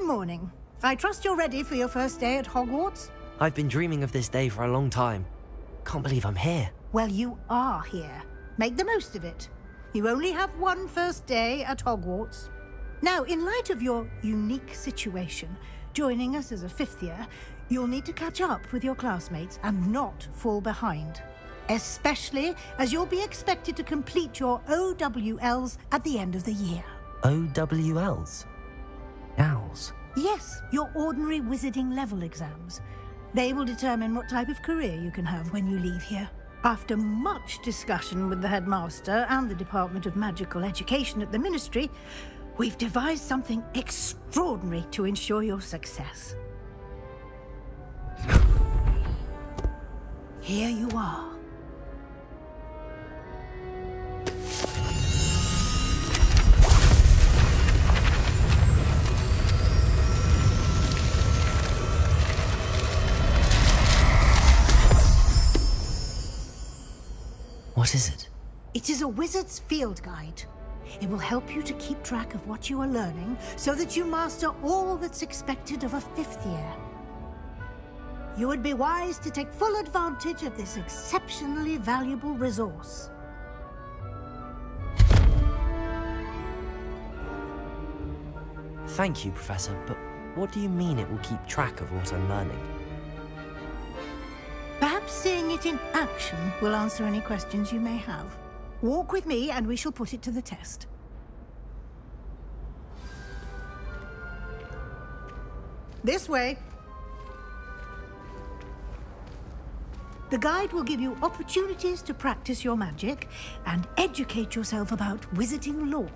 morning. I trust you're ready for your first day at Hogwarts? I've been dreaming of this day for a long time. Can't believe I'm here. Well, you are here. Make the most of it. You only have one first day at Hogwarts. Now, in light of your unique situation, joining us as a fifth year, you'll need to catch up with your classmates and not fall behind. Especially as you'll be expected to complete your OWLs at the end of the year. OWLs? Owls? Yes, your ordinary wizarding level exams. They will determine what type of career you can have when you leave here. After much discussion with the headmaster and the Department of Magical Education at the Ministry, we've devised something extraordinary to ensure your success. Here you are. What is it? It is a wizard's field guide. It will help you to keep track of what you are learning so that you master all that's expected of a fifth year. You would be wise to take full advantage of this exceptionally valuable resource. Thank you, Professor, but what do you mean it will keep track of what I'm learning? Perhaps seeing it in action will answer any questions you may have. Walk with me and we shall put it to the test. This way. The guide will give you opportunities to practice your magic and educate yourself about wizarding lore.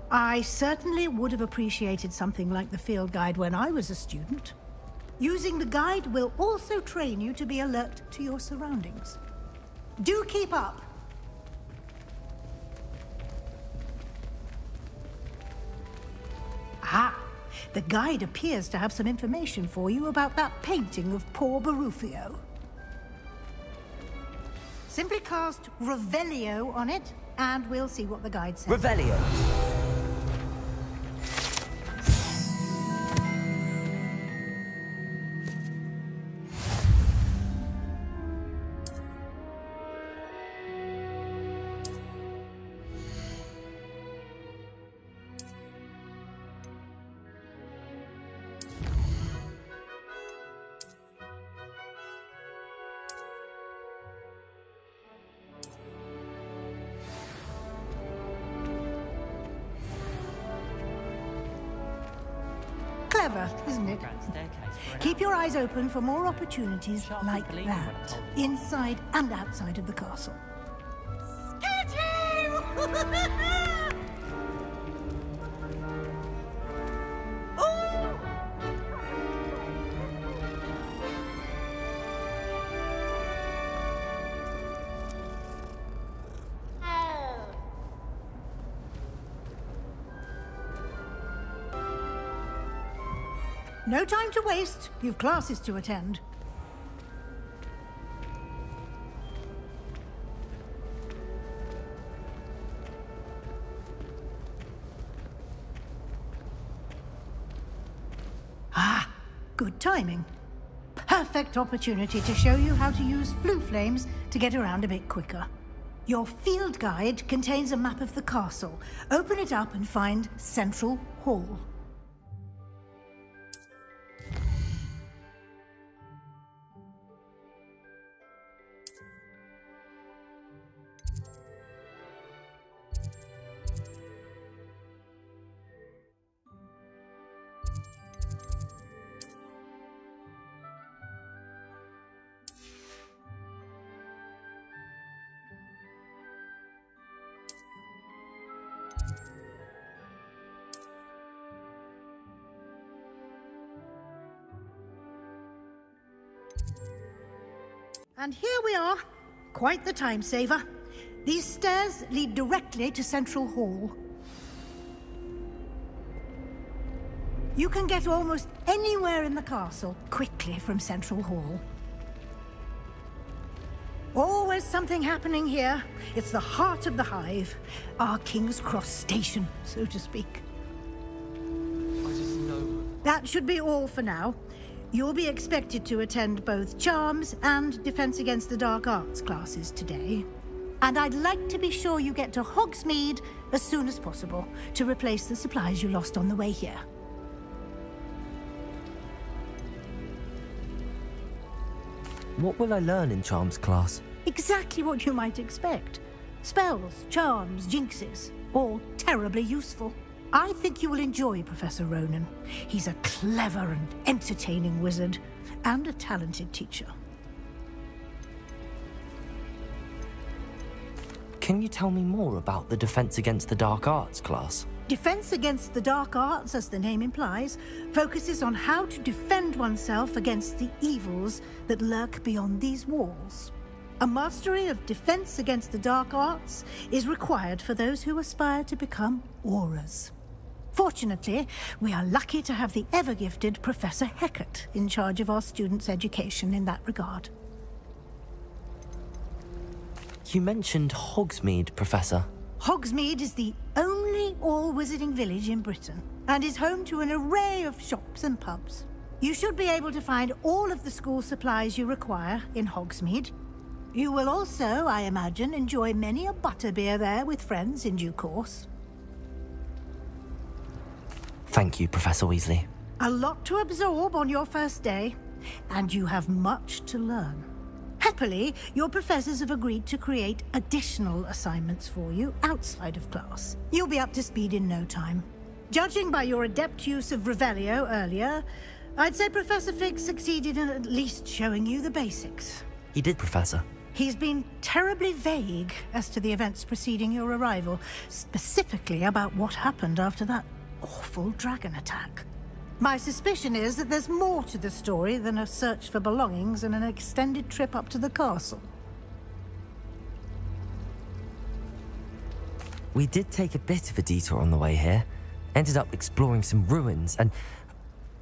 I certainly would have appreciated something like the field guide when I was a student. Using the guide will also train you to be alert to your surroundings. Do keep up! Ah, the guide appears to have some information for you about that painting of poor Barufio. Simply cast Revelio on it, and we'll see what the guide says. Revelio! Clever, isn't it? Keep your eyes open for more opportunities like that, inside and outside of the castle. No time to waste. You've classes to attend. Ah, good timing. Perfect opportunity to show you how to use flue flames to get around a bit quicker. Your field guide contains a map of the castle. Open it up and find Central Hall. And here we are. Quite the time saver. These stairs lead directly to Central Hall. You can get almost anywhere in the castle quickly from Central Hall. Always something happening here. It's the heart of the hive. Our King's Cross station, so to speak. I just know. That should be all for now. You'll be expected to attend both Charms and Defense Against the Dark Arts classes today. And I'd like to be sure you get to Hogsmeade as soon as possible to replace the supplies you lost on the way here. What will I learn in Charms class? Exactly what you might expect. Spells, charms, jinxes, all terribly useful. I think you will enjoy Professor Ronan. He's a clever and entertaining wizard, and a talented teacher. Can you tell me more about the Defense Against the Dark Arts class? Defense Against the Dark Arts, as the name implies, focuses on how to defend oneself against the evils that lurk beyond these walls. A mastery of Defense Against the Dark Arts is required for those who aspire to become Aurors. Fortunately, we are lucky to have the ever-gifted Professor HECAT in charge of our students' education in that regard. You mentioned Hogsmeade, Professor. Hogsmeade is the only all-wizarding village in Britain, and is home to an array of shops and pubs. You should be able to find all of the school supplies you require in Hogsmeade. You will also, I imagine, enjoy many a butterbeer there with friends in due course. Thank you, Professor Weasley. A lot to absorb on your first day, and you have much to learn. Happily, your professors have agreed to create additional assignments for you outside of class. You'll be up to speed in no time. Judging by your adept use of Revelio earlier, I'd say Professor Fig succeeded in at least showing you the basics. He did, Professor. He's been terribly vague as to the events preceding your arrival, specifically about what happened after that awful dragon attack. My suspicion is that there's more to the story than a search for belongings and an extended trip up to the castle. We did take a bit of a detour on the way here. Ended up exploring some ruins and...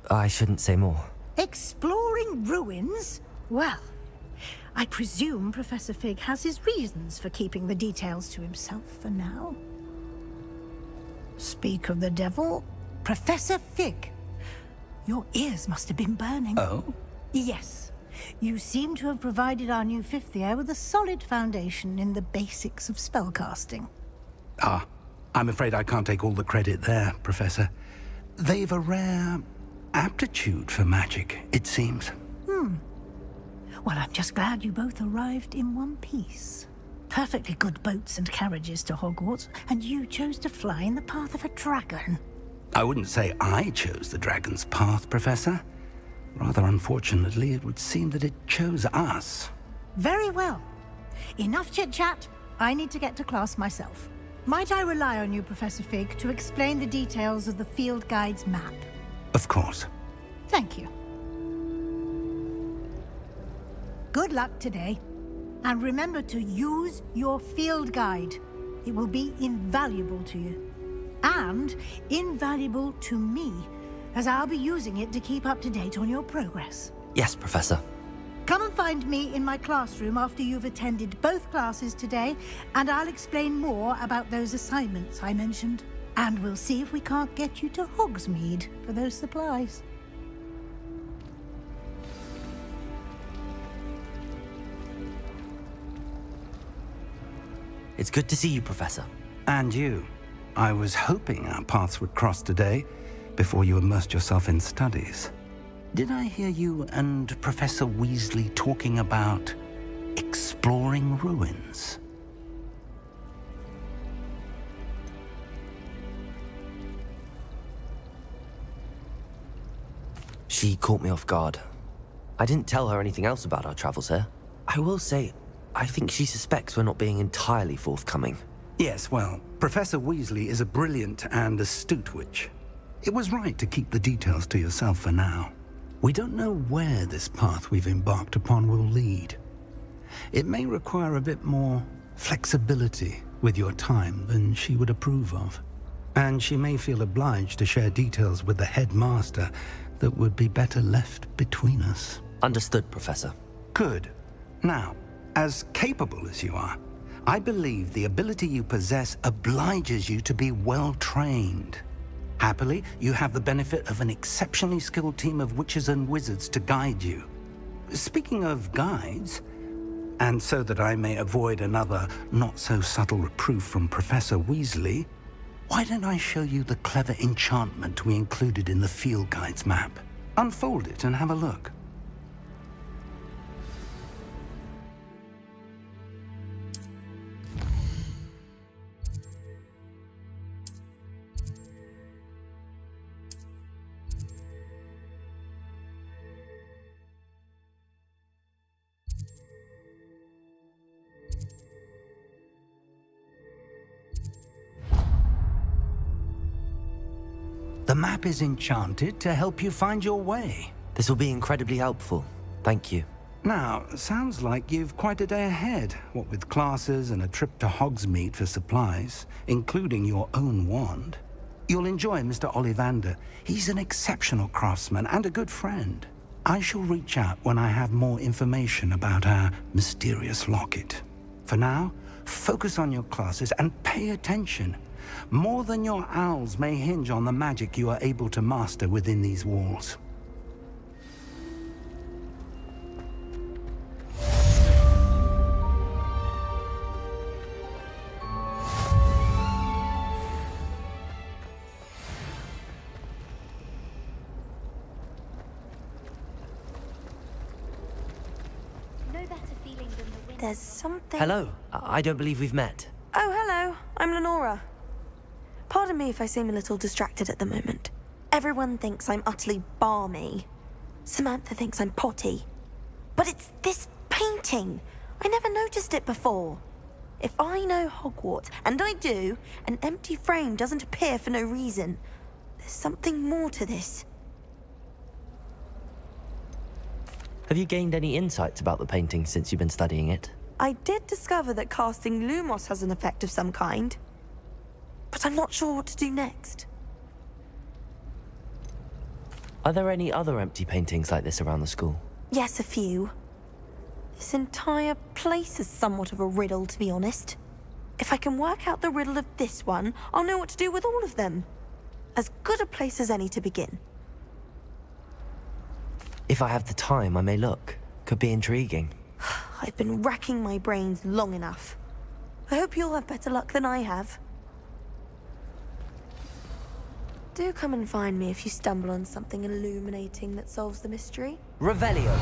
I shouldn't say more. Exploring ruins? Well, I presume Professor Fig has his reasons for keeping the details to himself for now. Speak of the devil, Professor Fig. Your ears must have been burning. Oh? Yes. You seem to have provided our new fifth year with a solid foundation in the basics of spellcasting. Ah, I'm afraid I can't take all the credit there, Professor. They've a rare aptitude for magic, it seems. Well, I'm just glad you both arrived in one piece. Perfectly good boats and carriages to Hogwarts, and you chose to fly in the path of a dragon. I wouldn't say I chose the dragon's path, Professor. Rather unfortunately, it would seem that it chose us. Very well. Enough chit-chat. I need to get to class myself. Might I rely on you, Professor Fig, to explain the details of the field guide's map? Of course. Thank you. Good luck today. And remember to use your field guide. It will be invaluable to you. And invaluable to me, as I'll be using it to keep up to date on your progress. Yes, Professor. Come and find me in my classroom after you've attended both classes today, and I'll explain more about those assignments I mentioned. And we'll see if we can't get you to Hogsmeade for those supplies. It's good to see you, Professor. And you. I was hoping our paths would cross today, before you immersed yourself in studies. Did I hear you and Professor Weasley talking about exploring ruins? She caught me off guard. I didn't tell her anything else about our travels here. I will say, I think she suspects we're not being entirely forthcoming. Yes, well, Professor Weasley is a brilliant and astute witch. It was right to keep the details to yourself for now. We don't know where this path we've embarked upon will lead. It may require a bit more flexibility with your time than she would approve of. And she may feel obliged to share details with the headmaster that would be better left between us. Understood, Professor. Good. Now, As capable as you are, I believe the ability you possess obliges you to be well-trained. Happily, you have the benefit of an exceptionally skilled team of witches and wizards to guide you. Speaking of guides, and so that I may avoid another not-so-subtle reproof from Professor Weasley, why don't I show you the clever enchantment we included in the field guide's map? Unfold it and have a look. The map is enchanted to help you find your way. This will be incredibly helpful. Thank you. Now, sounds like you've quite a day ahead, what with classes and a trip to Hogsmeade for supplies, including your own wand. You'll enjoy Mr. Ollivander. He's an exceptional craftsman and a good friend. I shall reach out when I have more information about our mysterious locket. For now, focus on your classes and pay attention. More than your owls may hinge on the magic you are able to master within these walls. There's something... Hello. I don't believe we've met. Oh, hello. I'm Lenora. Pardon me if I seem a little distracted at the moment. Everyone thinks I'm utterly balmy. Samantha thinks I'm potty. But it's this painting. I never noticed it before. If I know Hogwarts, and I do, an empty frame doesn't appear for no reason. There's something more to this. Have you gained any insights about the painting since you've been studying it? I did discover that casting Lumos has an effect of some kind. But I'm not sure what to do next. Are there any other empty paintings like this around the school? Yes, a few. This entire place is somewhat of a riddle, to be honest. If I can work out the riddle of this one, I'll know what to do with all of them. As good a place as any to begin. If I have the time, I may look. Could be intriguing. I've been racking my brains long enough. I hope you'll have better luck than I have. Do come and find me if you stumble on something illuminating that solves the mystery. Revelio.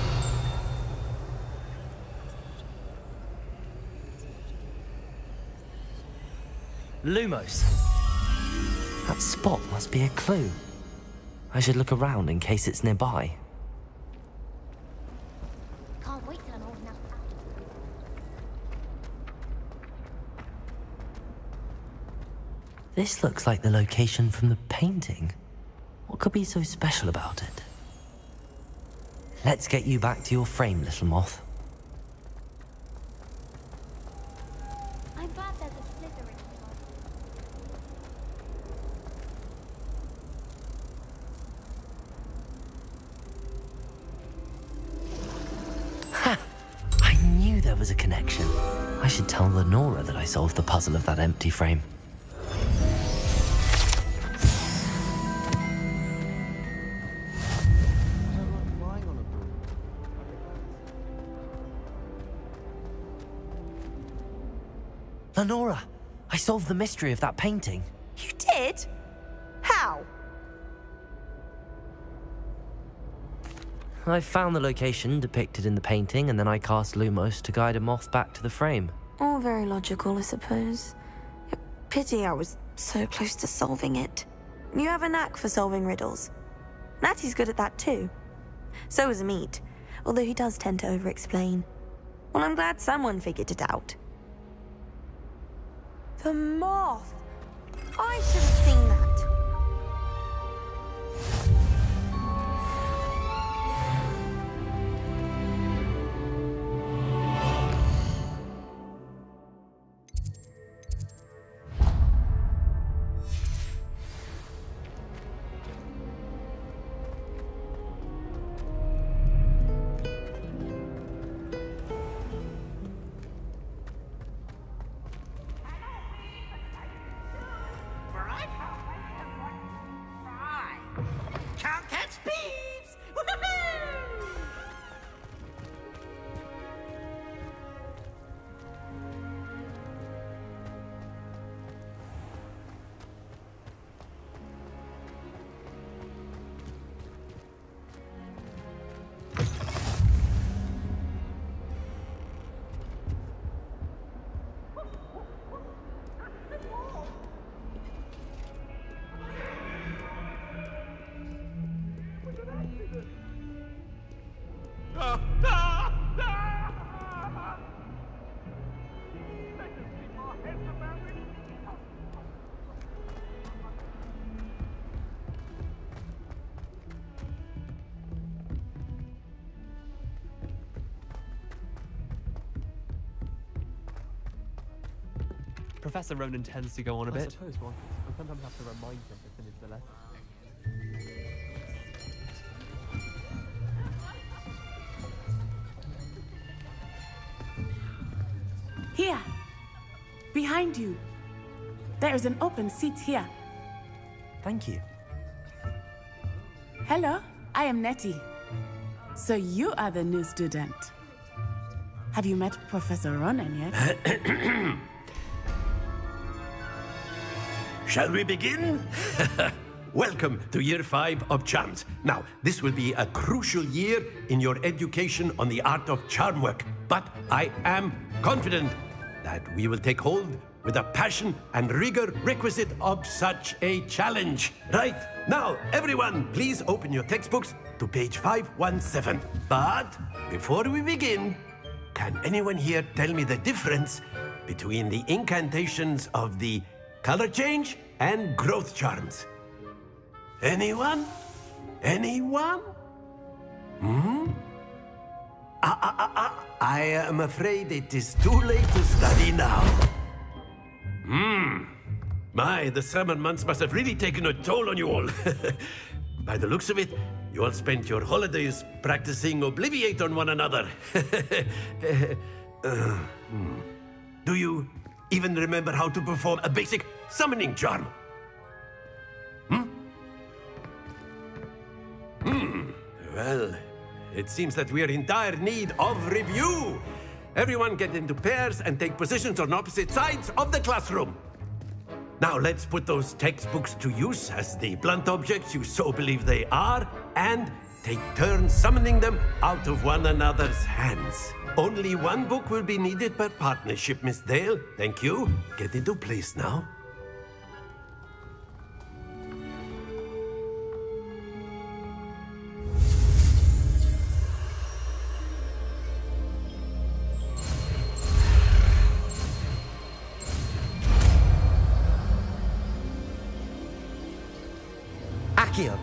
Lumos. That spot must be a clue. I should look around in case it's nearby. Can't wait till I'm old enough. This looks like the location from the painting. What could be so special about it? Let's get you back to your frame, little moth. I'm glad there's a Slytherin. Ha! I knew there was a connection. I should tell Lenora that I solved the puzzle of that empty frame. Lenora, I solved the mystery of that painting. You did? How? I found the location depicted in the painting, and then I cast Lumos to guide a moth back to the frame. All very logical, I suppose. Pity I was so close to solving it. You have a knack for solving riddles. Natty's good at that too. So is Amit, although he does tend to over-explain. Well, I'm glad someone figured it out. The moth! I should have seen that. Professor Ronan tends to go on a bit. I suppose one. I sometimes have to remind him to finish the lesson. Here, behind you. There is an open seat here. Thank you. Hello, I am Nettie. So you are the new student. Have you met Professor Ronan yet? Shall we begin? Welcome to Year 5 of Charms. Now, this will be a crucial year in your education on the art of charm work, but I am confident that we will take hold with the passion and rigor requisite of such a challenge. Right, now, everyone, please open your textbooks to page 517. But before we begin, can anyone here tell me the difference between the incantations of the color change and growth charms? Anyone? Anyone? I am afraid it is too late to study now. My, the summer months must have really taken a toll on you all. By the looks of it, you all spent your holidays practicing Obliviate on one another. Do you even remember how to perform a basic summoning charm? Well, it seems that we are in dire need of review. Everyone get into pairs and take positions on opposite sides of the classroom. Now let's put those textbooks to use as the blunt objects you so believe they are, and take turns summoning them out of one another's hands. Only one book will be needed per partnership, Miss Dale. Thank you. Get into place now. Accio!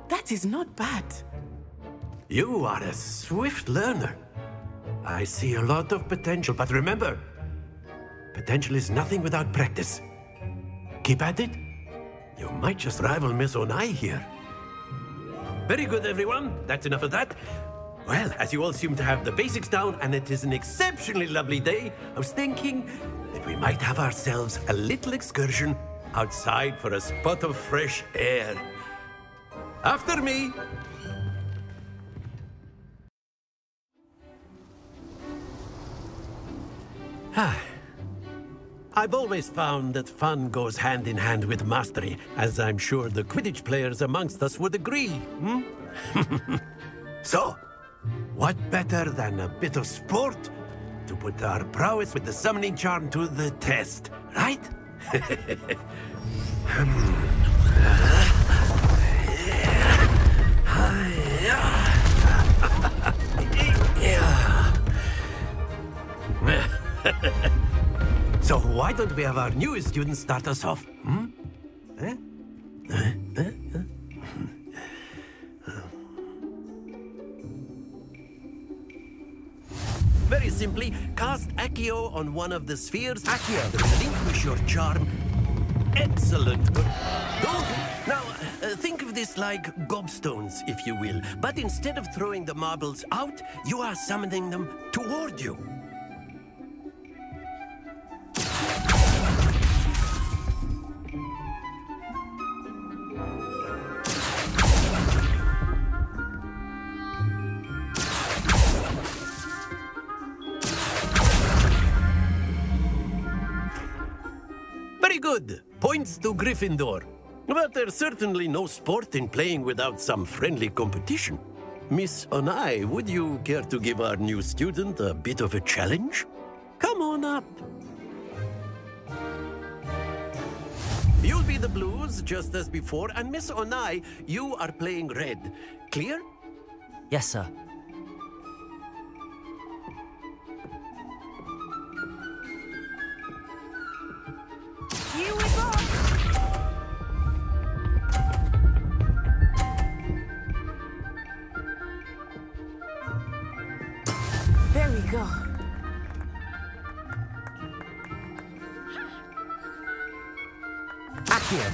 That is not bad. You are a swift learner. I see a lot of potential, but remember, potential is nothing without practice. Keep at it. You might just rival Miss Onai here. Very good, everyone. That's enough of that. Well, as you all seem to have the basics down, and it is an exceptionally lovely day, I was thinking that we might have ourselves a little excursion outside for a spot of fresh air. After me. I've always found that fun goes hand in hand with mastery, as I'm sure the Quidditch players amongst us would agree. So, what better than a bit of sport to put our prowess with the summoning charm to the test, right? So why don't we have our newest student start us off? Very simply, cast Accio on one of the spheres. Accio, relinquish your charm. Excellent. Don't. Now, think of this like gobstones, if you will. But instead of throwing the marbles out, you are summoning them toward you. Very good. Points to Gryffindor. But there's certainly no sport in playing without some friendly competition. Miss Onai, would you care to give our new student a bit of a challenge? Come on up. You'll be the blues, just as before, and Miss Onai, you are playing red. Clear? Yes, sir. Here we go! There we go. Accio.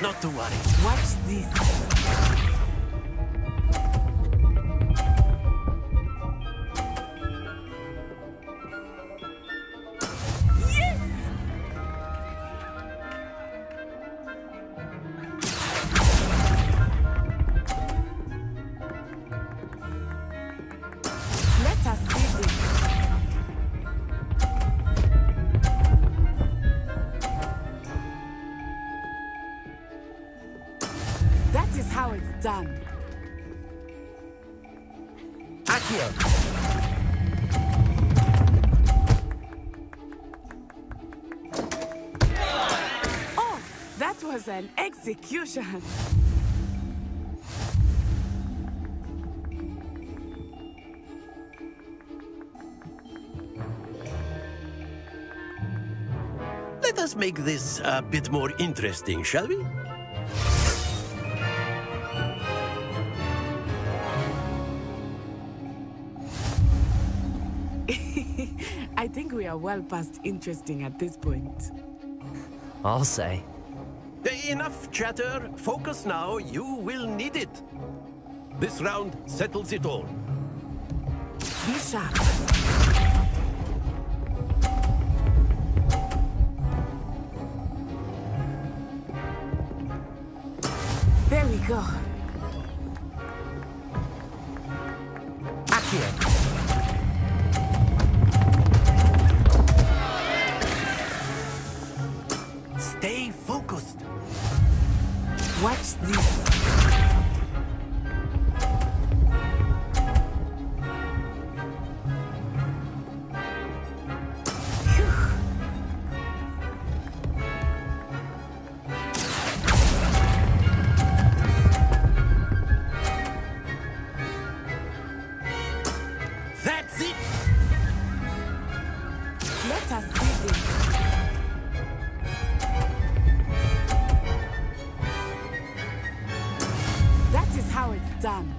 Not to worry. Watch this. Let us see this. That is how it's done. Accio. Oh, that was an execution. Let us make this a bit more interesting, shall we? I think we are well past interesting at this point. I'll say. Enough chatter. Focus now. You will need it. This round settles it all. Be sharp. There we go. Accio. Stay focused. Watch this. That's it. Let us see this. That is how it's done.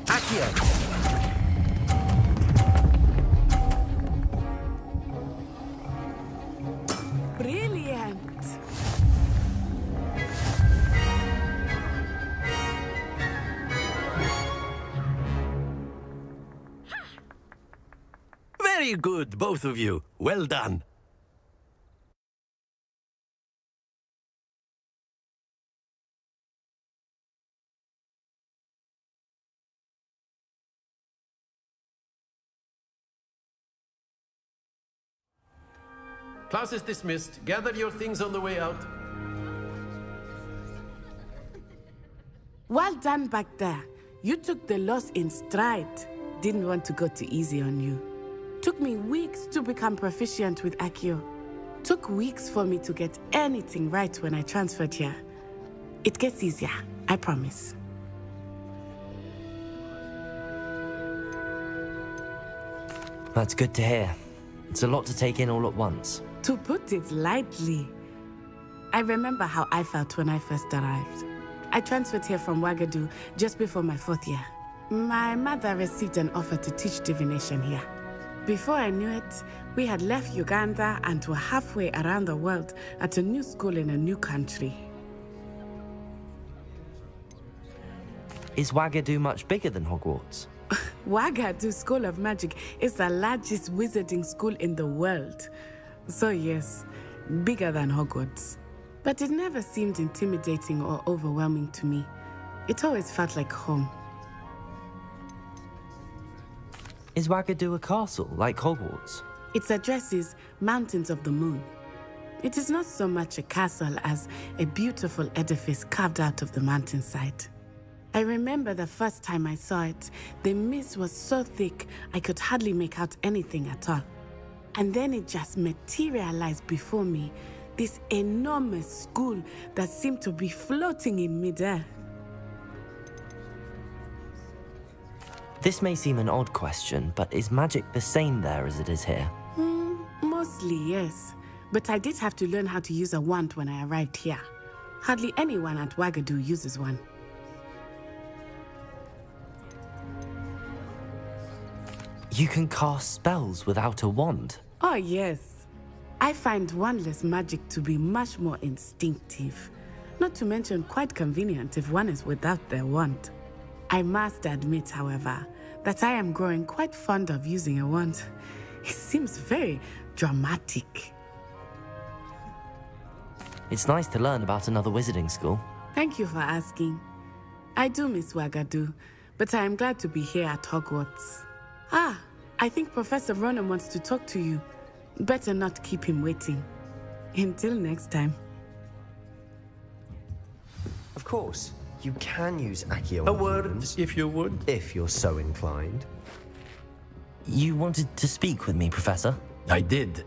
Accio. Brilliant. Very good, both of you. Well done. Class is dismissed. Gather your things on the way out. Well done back there. You took the loss in stride. Didn't want to go too easy on you. Took me weeks to become proficient with Accio. Took weeks for me to get anything right when I transferred here. It gets easier, I promise. That's good to hear. It's a lot to take in all at once. To put it lightly, I remember how I felt when I first arrived. I transferred here from Ouagadougou just before my 4th year. My mother received an offer to teach divination here. Before I knew it, we had left Uganda and were halfway around the world at a new school in a new country. Is Ouagadougou much bigger than Hogwarts? Ouagadougou School of Magic is the largest wizarding school in the world. So yes, bigger than Hogwarts. But it never seemed intimidating or overwhelming to me. It always felt like home. Is Ouagadougou a castle, like Hogwarts? Its address is Mountains of the Moon. It is not so much a castle as a beautiful edifice carved out of the mountainside. I remember the first time I saw it, the mist was so thick I could hardly make out anything at all. And then it just materialized before me, this enormous school that seemed to be floating in midair. This may seem an odd question, but is magic the same there as it is here? Mostly, yes. But I did have to learn how to use a wand when I arrived here. Hardly anyone at Ouagadougou uses one. You can cast spells without a wand? Oh, yes. I find wandless magic to be much more instinctive. Not to mention quite convenient if one is without their wand. I must admit, however, that I am growing quite fond of using a wand. It seems very dramatic. It's nice to learn about another wizarding school. Thank you for asking. I do miss Wagadu, but I am glad to be here at Hogwarts. Ah, I think Professor Ronan wants to talk to you. Better not keep him waiting. Until next time. Of course, you can use Accio. A word, if you would. If you're so inclined. You wanted to speak with me, Professor? I did.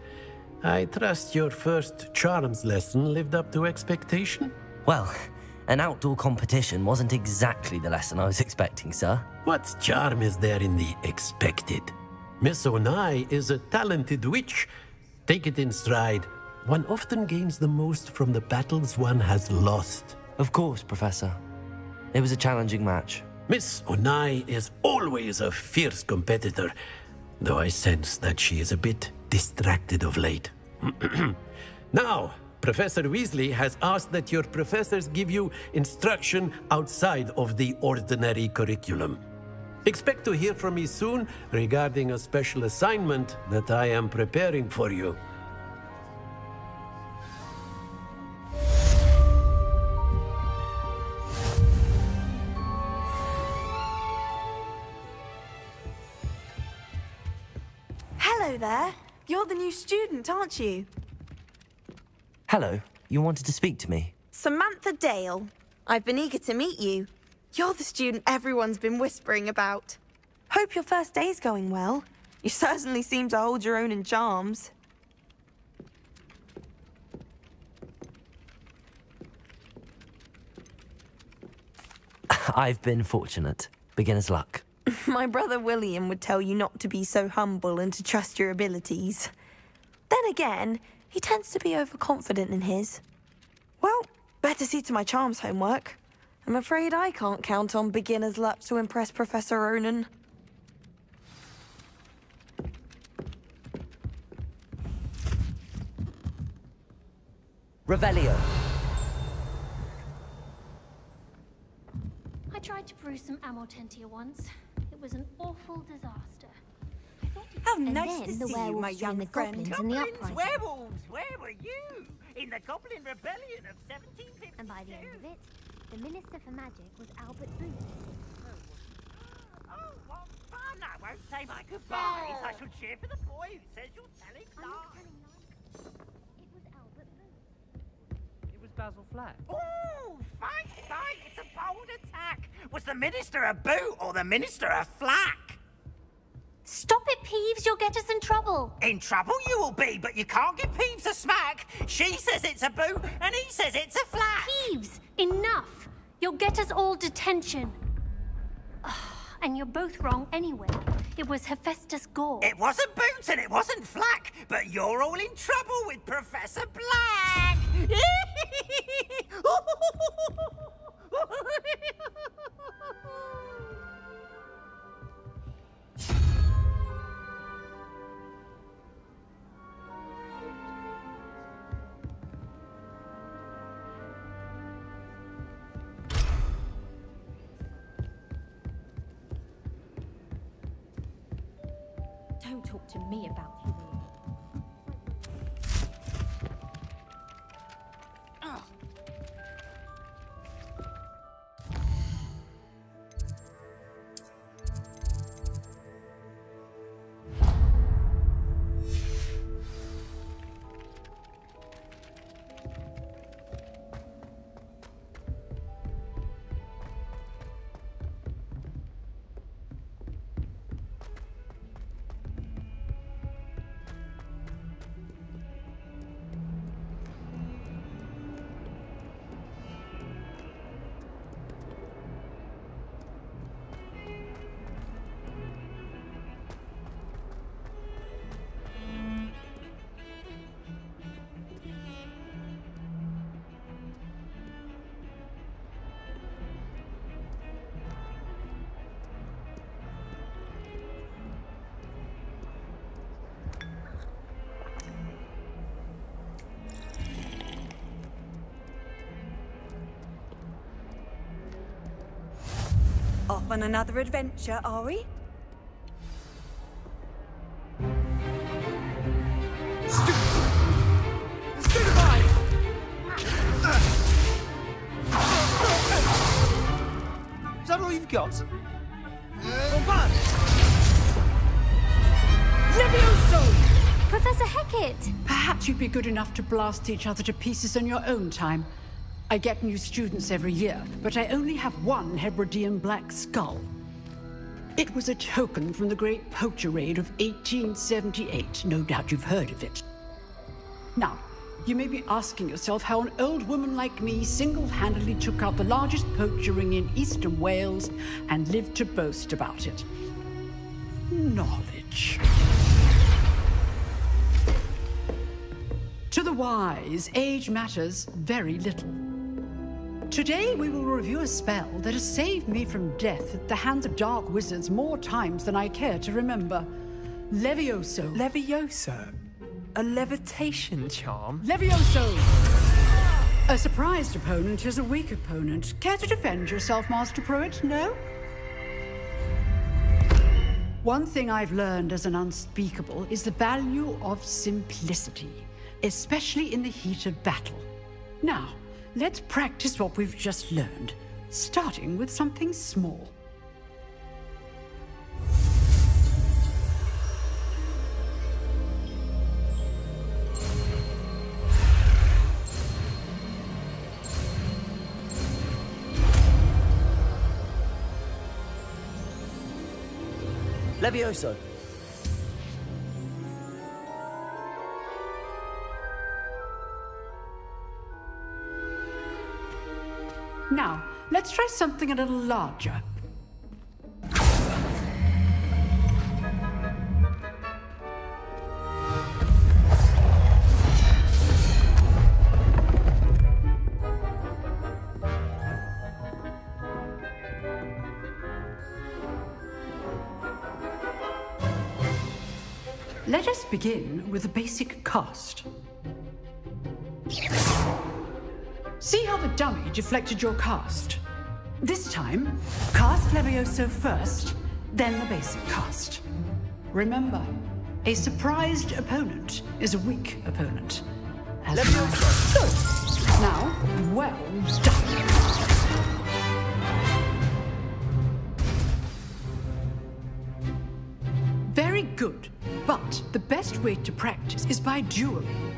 I trust your first charms lesson lived up to expectation? Well, an outdoor competition wasn't exactly the lesson I was expecting, sir. What charm is there in the expected? Miss Onai is a talented witch. Take it in stride. One often gains the most from the battles one has lost. Of course, Professor. It was a challenging match. Miss Onai is always a fierce competitor, though I sense that she is a bit distracted of late. Now, Professor Weasley has asked that your professors give you instruction outside of the ordinary curriculum. Expect to hear from me soon regarding a special assignment that I am preparing for you. Hello there. You're the new student, aren't you? Hello, you wanted to speak to me? Samantha Dale. I've been eager to meet you. You're the student everyone's been whispering about. Hope your first day's going well. You certainly seem to hold your own in charms. I've been fortunate. Beginner's luck. My brother William would tell you not to be so humble and to trust your abilities. Then again, he tends to be overconfident in his. Well, better see to my charms homework. I'm afraid I can't count on beginner's luck to impress Professor Ronan. Revelio. I tried to brew some Amortentia once. It was an awful disaster. I thought it How and nice then to the see you, werewolves my young joined the friend. goblins in the uprising. Werewolves, where were you? In the Goblin Rebellion of 1752. And by the end of it, the Minister for Magic was Albert Booth. Oh, what fun! I won't say my goodbyes. I shall cheer for the boy who says you're telling I'm not lies. telling lies. It was Albert Booth. It was Basil Flack. Ooh, fight! It's a bold attack. Was the Minister a boot or the Minister a flack? Stop it, Peeves! You'll get us in trouble! In trouble you will be, but you can't give Peeves a smack. She says it's a boot and he says it's a flack. Peeves! Enough! You'll get us all detention. And you're both wrong anyway. It was Hephaestus Gore. It wasn't boot and it wasn't flack, but you're all in trouble with Professor Black. Don't talk to me about humility. Off on another adventure, are we? Stupefy! Is that all you've got? Bombard! Levioso! Professor HECAT! Perhaps you'd be good enough to blast each other to pieces in your own time. I get new students every year, but I only have one Hebridean black skull. It was a token from the Great Poacher Raid of 1878. No doubt you've heard of it. Now, you may be asking yourself how an old woman like me single-handedly took out the largest poacher ring in eastern Wales and lived to boast about it. Knowledge. To the wise, age matters very little. Today we will review a spell that has saved me from death at the hands of dark wizards more times than I care to remember. Levioso. Levioso? A levitation charm? Levioso! A surprised opponent is a weak opponent. Care to defend yourself, Master Pruitt? No? One thing I've learned as an unspeakable is the value of simplicity, especially in the heat of battle. Now, let's practice what we've just learned, starting with something small. Levioso. Now, let's try something a little larger. Let us begin with a basic cast. See how the dummy deflected your cast? This time, cast Levioso first, then the basic cast. Remember, a surprised opponent is a weak opponent. As Levioso! Good. Now, well done. Very good, but the best way to practice is by dueling.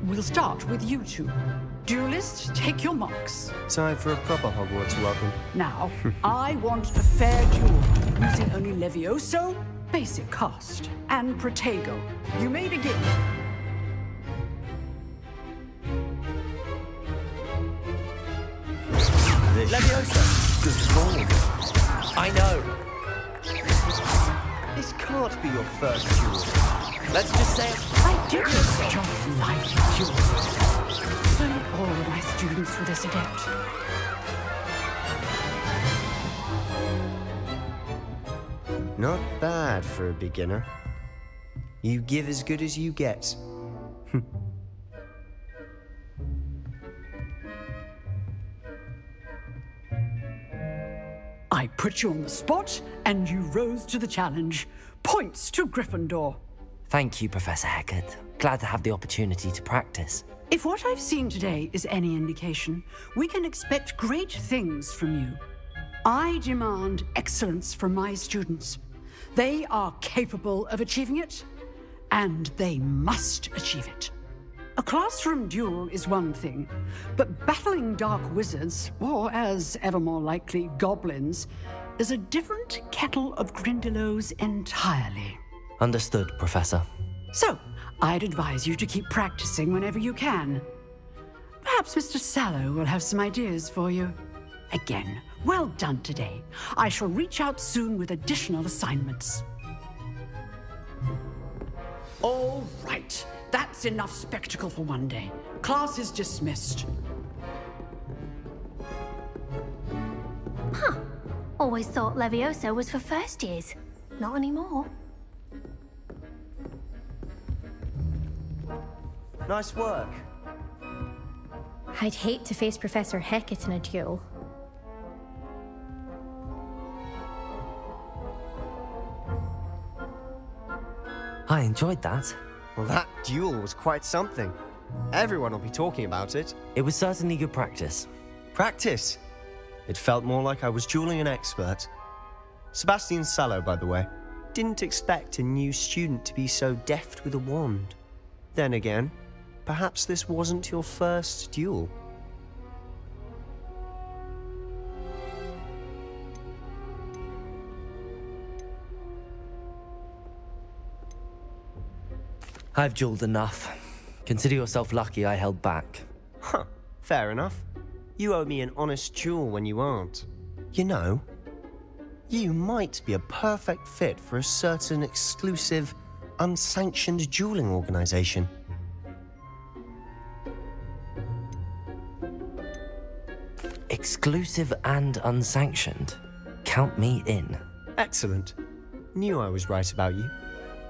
We'll start with you two. Duelists, take your marks. Time for a proper Hogwarts welcome. Now, I want a fair duel, using only Levioso, basic cast, and Protego. You may begin. Levioso! Good ball. I know. This can't be your first duel. Let's just say I do enjoy life duels. So not all of my students were this adept. Not bad for a beginner. You give as good as you get. I put you on the spot, and you rose to the challenge. Points to Gryffindor. Thank you, Professor HECAT. Glad to have the opportunity to practice. If what I've seen today is any indication, we can expect great things from you. I demand excellence from my students. They are capable of achieving it, and they must achieve it. A classroom duel is one thing, but battling dark wizards, or as ever more likely, goblins, is a different kettle of Grindylows entirely. Understood, Professor. So, I'd advise you to keep practicing whenever you can. Perhaps Mr. Sallow will have some ideas for you. Again, well done today. I shall reach out soon with additional assignments. All right. That's enough spectacle for one day. Class is dismissed. Huh. Always thought Levioso was for first years. Not anymore. Nice work. I'd hate to face Professor HECAT in a duel. I enjoyed that. Well, that duel was quite something. Everyone will be talking about it. It was certainly good practice. Practice? It felt more like I was dueling an expert. Sebastian Sallow, by the way. Didn't expect a new student to be so deft with a wand. Then again, perhaps this wasn't your first duel. I've dueled enough. Consider yourself lucky I held back. Huh, fair enough. You owe me an honest duel when you aren't. You know, you might be a perfect fit for a certain exclusive, unsanctioned dueling organization. Exclusive and unsanctioned. Count me in. Excellent. Knew I was right about you.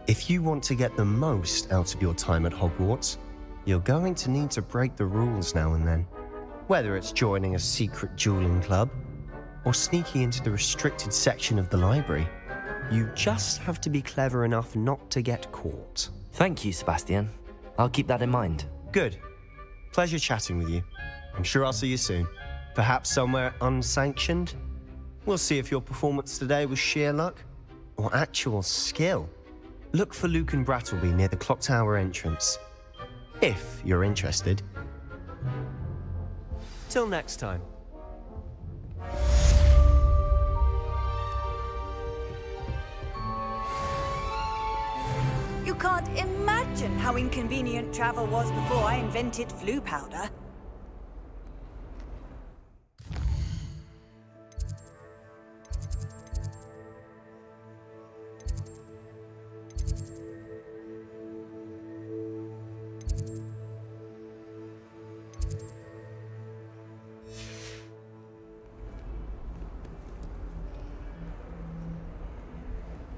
If you want to get the most out of your time at Hogwarts, you're going to need to break the rules now and then. Whether it's joining a secret dueling club, or sneaking into the restricted section of the library, you just have to be clever enough not to get caught. Thank you, Sebastian. I'll keep that in mind. Good. Pleasure chatting with you. I'm sure I'll see you soon. Perhaps somewhere unsanctioned? We'll see if your performance today was sheer luck, or actual skill. Look for Luke and Brattleby near the clock tower entrance. If you're interested. Till next time. You can't imagine how inconvenient travel was before I invented flu powder.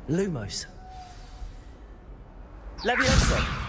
Lumos. Leviosa!